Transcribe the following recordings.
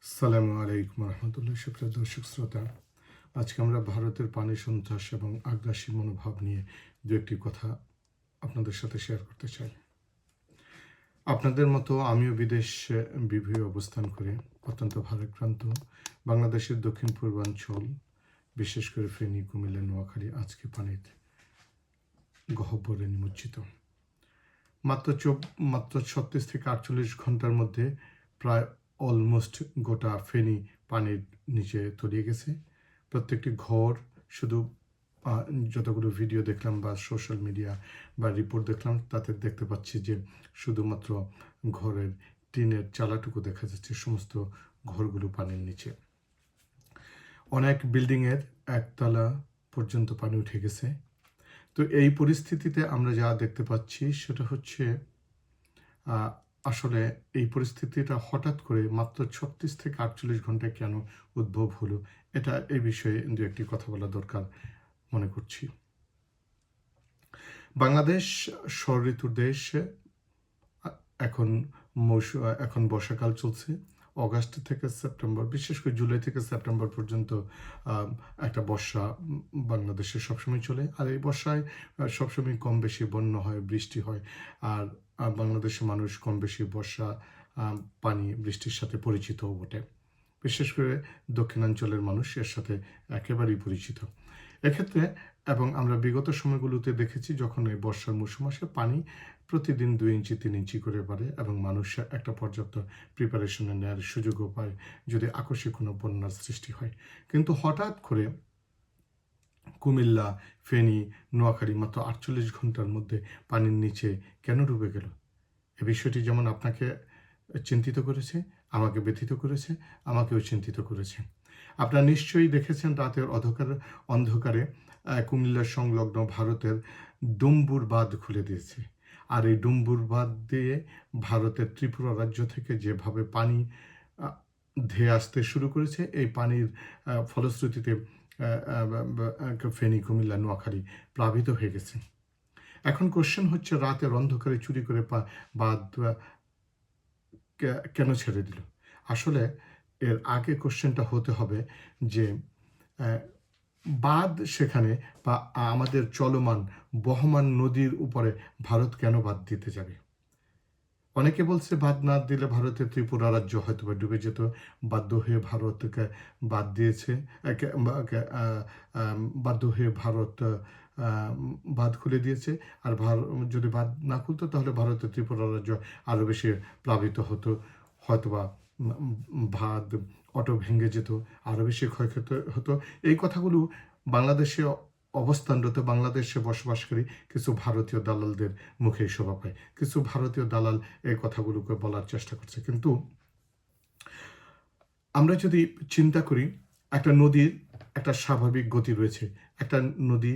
আসসালামু আলাইকুম রহমতুল্লাহ। সুপ্রিয় দর্শক শ্রোতা, আজকে আমরা ভারতের পানি সন্ত্রাস এবং আগ্রাসী মনোভাব নিয়ে দু একটি কথা আপনাদের সাথে শেয়ার করতে চাই। আপনাদের মতো আমিও বিদেশে বিভিন্ন অবস্থান করে অত্যন্ত ভারাক্রান্ত। বাংলাদেশের দক্ষিণ পূর্বাঞ্চল, বিশেষ করে ফেনী, কুমিল্লা, নোয়াখালী আজকে পানিতে গহ্বরে নিমজ্জিত। মাত্র 36 থেকে 48 ঘন্টার মধ্যে প্রায় অলমোস্ট গোটা ফেনী পানির নিচে তলিয়ে গেছে। প্রত্যেকটি ঘর শুধু যতগুলো ভিডিও দেখলাম বা সোশ্যাল মিডিয়া বা রিপোর্ট দেখলাম তাতে দেখতে পাচ্ছি যে শুধুমাত্র ঘরের টিনের চালাটুকু দেখা যাচ্ছে, সমস্ত ঘরগুলো পানির নিচে। অনেক বিল্ডিংয়ের একতলা পর্যন্ত পানি উঠে গেছে। তো এই পরিস্থিতিতে আমরা যা দেখতে পাচ্ছি সেটা হচ্ছে আসলে এই পরিস্থিতিটা হঠাৎ করে মাত্র 36 থেকে 48 ঘন্টায় কেন উদ্ভব হলো, এটা এই বিষয়ে দু একটি কথা বলা দরকার মনে করছি। বাংলাদেশ ষড়ঋতুর দেশ। এখন বর্ষাকাল চলছে। অগাস্ট থেকে সেপ্টেম্বর, বিশেষ করে জুলাই থেকে সেপ্টেম্বর পর্যন্ত একটা বর্ষা বাংলাদেশে সবসময় চলে। আর এই বর্ষায় সবসময় কম বেশি বন্যা হয়, বৃষ্টি হয়। আর বাংলাদেশের মানুষ কম বেশি বর্ষা পানি বৃষ্টির সাথে পরিচিতও বটে। বিশেষ করে দক্ষিণাঞ্চলের মানুষ এর সাথে একেবারেই পরিচিত। এক্ষেত্রে এবং আমরা বিগত সময়গুলোতে দেখেছি যখন এই বর্ষার মৌসুম আসে পানি প্রতিদিন 2 ইঞ্চি 3 ইঞ্চি করে বাড়ে এবং মানুষ একটা পর্যাপ্ত প্রিপারেশনে নেওয়ার সুযোগও পায় যদি আকস্মিক কোনো বন্যার সৃষ্টি হয়। কিন্তু হঠাৎ করে কুমিল্লা, ফেনী, নোয়াখালী মাত্র 48 ঘন্টার মধ্যে পানির নিচে কেন ডুবে গেল? এ বিষয়টি যেমন আপনাকে চিন্তিত করেছে, আমাকে ব্যথিত করেছে, আমাকেও চিন্তিত করেছে। আপনারা নিশ্চয়ই দেখেছেন রাতের অন্ধকারে কুমিল্লার সংলগ্ন ভারতের ডুম্বুর বাঁধ খুলে দিয়েছে। আর এই ডুম্বুর বাঁধ দিয়ে ভারতের ত্রিপুরা রাজ্য থেকে যেভাবে পানি ধেয়ে আসতে শুরু করেছে, এই পানির ফলশ্রুতিতে ফেনী, কুমিল্লা, নোয়াখালী প্লাবিত হয়ে গেছে। এখন কোশ্চেন হচ্ছে রাতের অন্ধকারে চুরি করে বাঁধ কেন ছেড়ে দিল? আসলে এর আগে কোশ্চেনটা হতে হবে যে বাঁধ সেখানে বা আমাদের চলমান বহমান নদীর উপরে ভারত কেন বাঁধ দিতে যাবে? অনেকে বলছে বাঁধ না দিলে ভারতের ত্রিপুরা রাজ্য হয়তো বা ডুবে যেত। বাধ্য হয়ে ভারতকে বাঁধ দিয়েছে। বাধ্য হয়ে ভারত বাঁধ খুলে দিয়েছে। আর যদি বাঁধ না খুলতো তাহলে ভারতের ত্রিপুরা রাজ্য আরও বেশি প্লাবিত হতো, হয়তোবা বাঁধ অটো ভেঙে যেত, আরও বেশি ক্ষয়ক্ষতি হতো। এই কথাগুলো বাংলাদেশে অবস্থানরত, বাংলাদেশে বসবাসকারী কিছু ভারতীয় দালালদের মুখে শোভা পায়। কিছু ভারতীয় দালাল এই কথাগুলোকে বলার চেষ্টা করছে। কিন্তু আমরা যদি চিন্তা করি, একটা নদীর একটা স্বাভাবিক গতি রয়েছে। একটা নদী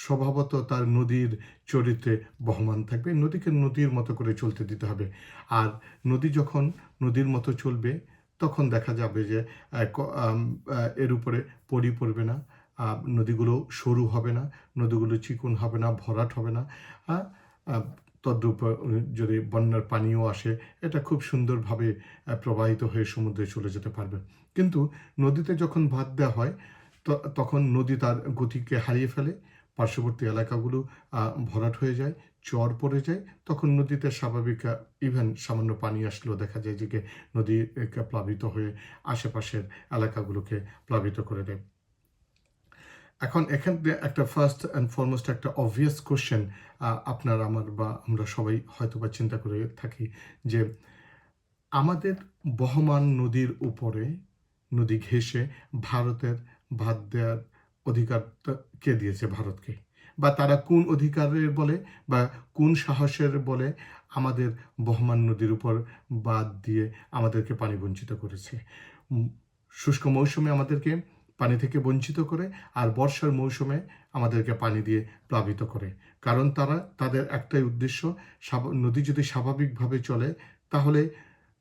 স্বভাবত তার নদীর চরিত্রে বহমান থাকবে। নদীকে নদীর মতো করে চলতে দিতে হবে। আর নদী যখন নদীর মতো চলবে তখন দেখা যাবে যে এর উপরে পলি পড়বে না, নদীগুলো সরু হবে না, নদীগুলো চিকন হবে না, ভরাট হবে না। তদ্রূপ যদি বন্যার পানিও আসে এটা খুব সুন্দরভাবে প্রবাহিত হয়ে সমুদ্রে চলে যেতে পারবে। কিন্তু নদীতে যখন বাঁধ দেওয়া হয় তখন নদী তার গতিকে হারিয়ে ফেলে, পার্শ্ববর্তী এলাকাগুলো ভরাট হয়ে যায়, চর পড়ে যায়। তখন নদীতে স্বাভাবিক ইভেন সামান্য পানি আসলেও দেখা যায় যে নদী প্লাবিত হয়ে আশেপাশের এলাকাগুলোকে প্লাবিত করে দেয়। এখন এখানে একটা ফার্স্ট অ্যান্ড ফরমোস্ট একটা অবভিয়াস কোশ্চেন আপনার আমার বা আমরা সবাই হয়তো বা চিন্তা করে থাকি যে আমাদের বহমান নদীর উপরে নদী ঘেঁষে ভারতের বাঁধ দেওয়ার অধিকার কে দিয়েছে ভারতকে? বা তারা কোন অধিকারের বলে বা কোন সাহসের বলে আমাদের বহমান নদীর উপর বাঁধ দিয়ে আমাদেরকে পানি বঞ্চিত করেছে? শুষ্ক মৌসুমে আমাদেরকে পানি থেকে বঞ্চিত করে আর বর্ষার মৌসুমে আমাদেরকে পানি দিয়ে প্লাবিত করে। কারণ তাদের একটাই উদ্দেশ্য, নদী যদি স্বাভাবিকভাবে চলে তাহলে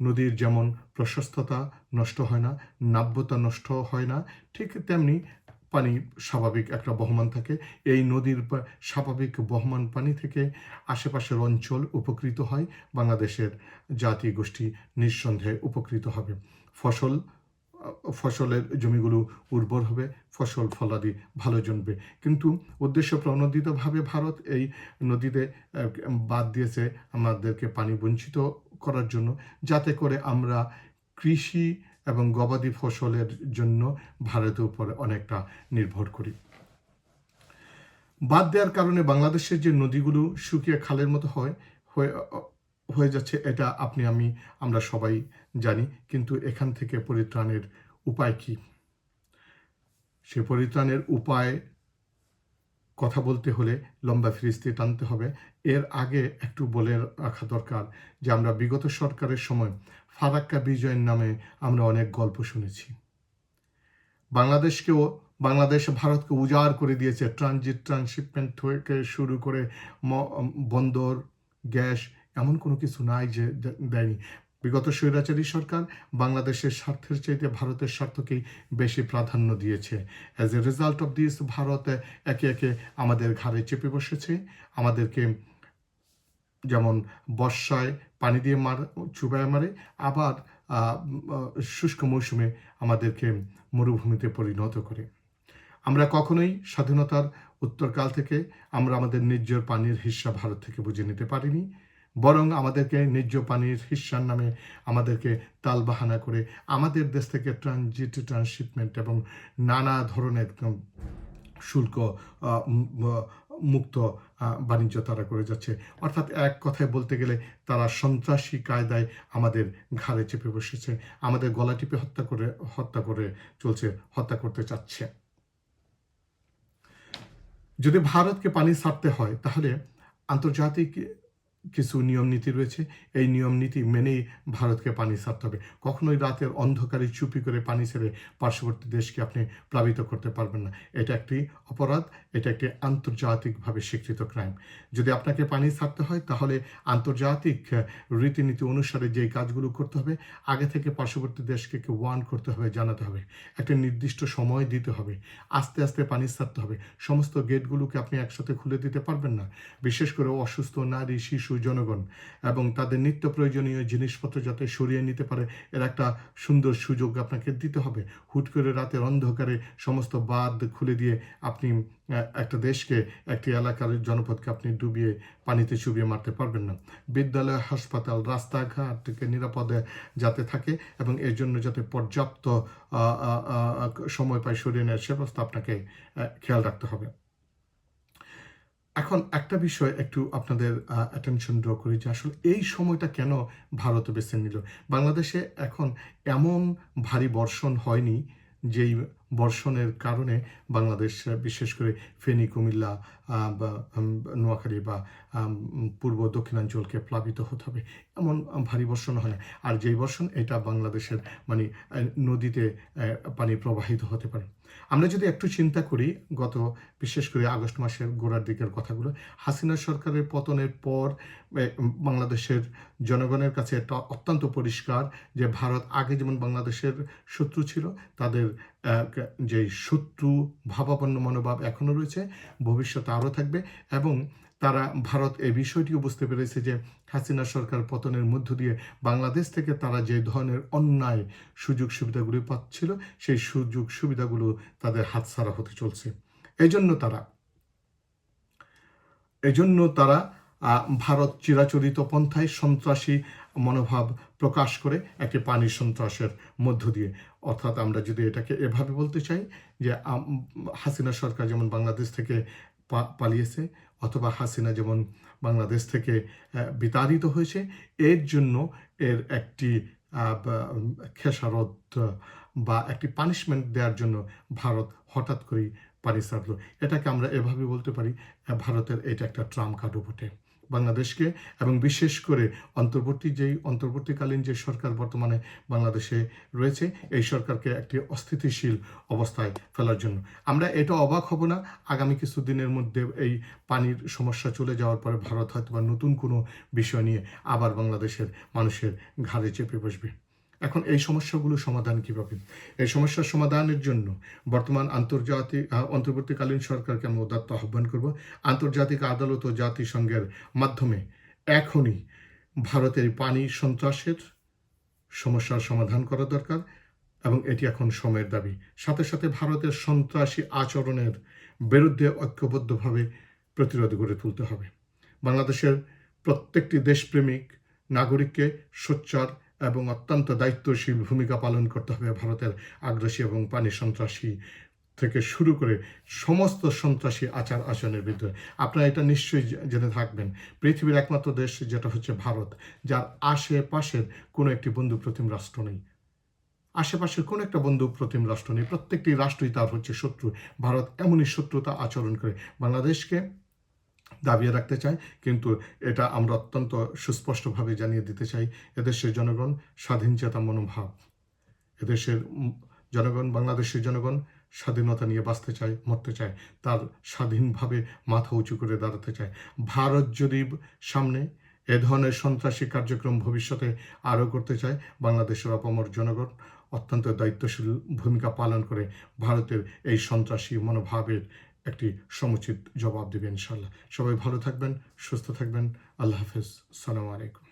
নদীর যেমন প্রশস্ততা নষ্ট হয় না, নাব্যতা নষ্ট হয় না, ঠিক তেমনি পানি স্বাভাবিক একটা বহমান থাকে। এই নদীর স্বাভাবিক বহমান পানি থেকে আশেপাশের অঞ্চল উপকৃত হয়, বাংলাদেশের জাতি গোষ্ঠী নিঃসন্দেহে উপকৃত হবে। ফসলের জমিগুলো উর্বর হবে, ফসল ফলাদি ভালো জমবে। কিন্তু উদ্দেশ্য প্রণোদিতভাবে ভারত এই নদীতে বাদ দিয়েছে আমাদেরকে পানি বঞ্চিত করার জন্য, যাতে করে আমরা কৃষি এবং গবাদি ফসলের জন্য ভারতের উপর অনেকটা নির্ভর করি। বাদ দেওয়ার কারণে বাংলাদেশের যে নদীগুলো শুকিয়ে খালের মতো হয়ে যাচ্ছে, এটা আমরা সবাই জানি। কিন্তু এখান থেকে পরিত্রাণের উপায় কি? সে পরিত্রাণের উপায় কথা বলতে হলে লম্বা ফিরিস্তি টানতে হবে। এর আগে একটু বলে রাখা দরকার যে আমরা বিগত সরকারের সময় ফারাক্কা বিজয়ের নামে আমরা অনেক গল্প শুনেছি। বাংলাদেশ ভারতকে উজাড় করে দিয়েছে। ট্রান্সশিপমেন্ট থেকে শুরু করে বন্দর, গ্যাস, এমন কোনো কিছু নাই যে দেয়নি। বিগত স্বৈরাচারী সরকার বাংলাদেশের স্বার্থের চাইতে ভারতের স্বার্থকেই বেশি প্রাধান্য দিয়েছে। As a result of this, Bharat একে একে আমাদের ঘাড়ে চেপে বসেছে। আমাদেরকে যেমন বর্ষায় পানি দিয়ে চুবায় মারে, আবার শুষ্ক মৌসুমে আমাদেরকে মরুভূমিতে পরিণত করে। আমরা কখনোই স্বাধীনতার উত্তরকাল থেকে আমরা আমাদের ন্যায্য পানির হিস্সা ভারত থেকে বুঝে নিতে পারিনি, বরং আমাদেরকে ন্যায্য পানির হিস্সার নামে আমাদেরকে তালবাহানা করে আমাদের দেশ থেকে ট্রান্সশিপমেন্ট এবং নানা ধরনের শুল্ক মুক্ত বাণিজ্য তারা করে যাচ্ছে। অর্থাৎ এক কথায় বলতে গেলে তারা সন্ত্রাসী কায়দায় আমাদের ঘাড়ে চেপে বসেছে, আমাদের গলা টিপে হত্যা করতে চাচ্ছে। যদি ভারতকে পানি ছাড়তে হয়, তাহলে আন্তর্জাতিক কিছু নিয়ম নীতি রয়েছে। এই নিয়ম নীতি মেনেই ভারতকে পানি ছাড়তে হবে। কখনোই রাতের অন্ধকারে চুপি করে পানি ছেড়ে পার্শ্ববর্তী দেশকে আপনি প্লাবিত করতে পারবেন না। এটা একটি অপরাধ, এটা একটি আন্তর্জাতিকভাবে স্বীকৃত ক্রাইম। যদি আপনাকে পানি ছাড়তে হয়, তাহলে আন্তর্জাতিক রীতিনীতি অনুসারে যেই কাজগুলো করতে হবে, আগে থেকে পার্শ্ববর্তী দেশকে ওয়ার্ন করতে হবে, জানাতে হবে, একটা নির্দিষ্ট সময় দিতে হবে, আস্তে আস্তে পানি ছাড়তে হবে। সমস্ত গেটগুলোকে আপনি একসাথে খুলে দিতে পারবেন না। বিশেষ করে অসুস্থ নারী, শিশু, জনগণ এবং তাদের নিত্য প্রয়োজনীয় জিনিসপত্র যাতে সরিয়ে নিতে পারে, এর একটা সুন্দর সুযোগ আপনাকে দিতে হবে। হুট করে রাতের অন্ধকারে সমস্ত বাঁধ খুলে দিয়ে আপনি একটা দেশকে, একটি এলাকার জনপদকে আপনি পানিতে চুবিয়ে মারতে পারবেন না। বিদ্যালয়, হাসপাতাল, রাস্তাঘাটকে নিরাপদে যাতে থাকে এবং এর জন্য যাতে পর্যাপ্ত সময় পায় সরিয়ে নেওয়ার সে ব্যবস্থা আপনাকে খেয়াল রাখতে হবে। এখন একটা বিষয় একটু আপনাদের অ্যাটেনশন ড্র করি যে আসলে এই সময়টা কেন ভারত বেছে নিল। বাংলাদেশে এখন এমন ভারী বর্ষণ হয়নি যেই বর্ষণের কারণে বাংলাদেশ, বিশেষ করে ফেনী, কুমিল্লা বা নোয়াখালী বা পূর্ব দক্ষিণাঞ্চলকে প্লাবিত হতে হবে, এমন ভারী বর্ষণ হয় না। আর যেই বর্ষণ, এটা বাংলাদেশের নদীতে পানি প্রবাহিত হতে পারে। আমরা যদি একটু চিন্তা করি, বিশেষ করে আগস্ট মাসের গোড়ার দিকের কথাগুলো, হাসিনা সরকারের পতনের পর বাংলাদেশের জনগণের কাছে এটা অত্যন্ত পরিষ্কার যে ভারত আগে যেমন বাংলাদেশের শত্রু ছিল, তাদের যে শত্রু ভাবাপন্ন মনোভাব এখনও রয়েছে, ভবিষ্যতে আরও থাকবে। এবং ভারত এই বিষয়টিও বুঝতে পেরেছে যে হাসিনা সরকার পতনের মধ্য দিয়ে বাংলাদেশ থেকে তারা যে ধরনের অন্যায় সুযোগ সুবিধাগুলি পাচ্ছিল, সেই সুযোগ সুবিধাগুলো তাদের হাতছাড়া হতে চলছে। এজন্য তারা ভারত চিরাচরিত পন্থায় সন্ত্রাসী মনোভাব প্রকাশ করে একটি পানি সন্ত্রাসের মধ্য দিয়ে। অর্থাৎ আমরা যদি এটাকে এভাবে বলতে চাই যে হাসিনা সরকার যেমন বাংলাদেশ থেকে পালিয়েছে, অথবা হাসিনা যেমন বাংলাদেশ থেকে বিতাড়িত হয়েছে, এর জন্য এর একটি খেসারত বা একটি পানিশমেন্ট দেওয়ার জন্য ভারত হঠাৎ করেই পানি ছাড়লো। এটাকে আমরা এভাবে বলতে পারি, ভারতের এটা একটা ট্রাম্প কার্ডও বটে বাংলাদেশকে, এবং বিশেষ করে অন্তর্বর্তীকালীন যে সরকার বর্তমানে বাংলাদেশে রয়েছে, এই সরকারকে একটি অস্থিতিশীল অবস্থায় ফেলার জন্য। আমরা এটা অবাক হব না আগামী কিছু দিনের মধ্যে এই পানির সমস্যা চলে যাওয়ার পরে ভারত হয়তো বা নতুন কোনো বিষয় নিয়ে আবার বাংলাদেশের মানুষের ঘাড়ে চেপে বসবে। এখন এই সমস্যাগুলো সমাধান কিভাবে? এই সমস্যার সমাধানের জন্য বর্তমান অন্তর্বর্তীকালীন সরকারকে আমি উদাত্ত আহ্বান করব, আন্তর্জাতিক আদালত ও জাতিসংঘের মাধ্যমে এখনই ভারতের পানি সন্ত্রাসের সমস্যার সমাধান করা দরকার এবং এটি এখন সময়ের দাবি। সাথে সাথে ভারতের সন্ত্রাসী আচরণের বিরুদ্ধে ঐক্যবদ্ধভাবে প্রতিরোধ গড়ে তুলতে হবে। বাংলাদেশের প্রত্যেকটি দেশপ্রেমিক নাগরিককে সোচ্চার এবং অত্যন্ত দায়িত্বশীল ভূমিকা পালন করতে হবে ভারতের আগ্রাসী এবং পানি সন্ত্রাসী থেকে শুরু করে সমস্ত সন্ত্রাসী আচার আচরণের বিরুদ্ধে। আপনারা এটা নিশ্চয়ই জেনে থাকবেন, পৃথিবীর একমাত্র দেশ যেটা হচ্ছে ভারত, যার আশেপাশের কোনো একটি বন্ধু প্রতিম রাষ্ট্র নেই। আশেপাশের কোনো একটা বন্ধু প্রতিম রাষ্ট্র নেই, প্রত্যেকটি রাষ্ট্রই তার হচ্ছে শত্রু। ভারত এমনই শত্রুতা আচরণ করে বাংলাদেশকে দাবিয়ে রাখতে চায়, কিন্তু এটা আমরা অত্যন্ত সুস্পষ্টভাবে জানিয়ে দিতে চাই, এদেশের জনগণ স্বাধীনচেতা মনোভাব, এদেশের জনগণ, বাংলাদেশের জনগণ স্বাধীনতা নিয়ে বাঁচতে চায়, মরতে চায়, তার স্বাধীনভাবে মাথা উঁচু করে দাঁড়াতে চায়। ভারত যদি সামনে এ ধরনের সন্ত্রাসী কার্যক্রম ভবিষ্যতে আরও করতে চায়, বাংলাদেশের অপামর জনগণ অত্যন্ত দায়িত্বশীল ভূমিকা পালন করে ভারতের এই সন্ত্রাসী মনোভাবের একটি সমুচিত জবাব দেবে ইনশাল্লাহ। সবাই ভালো থাকবেন, সুস্থ থাকবেন। আল্লাহ হাফেজ। আসসালামু আলাইকুম।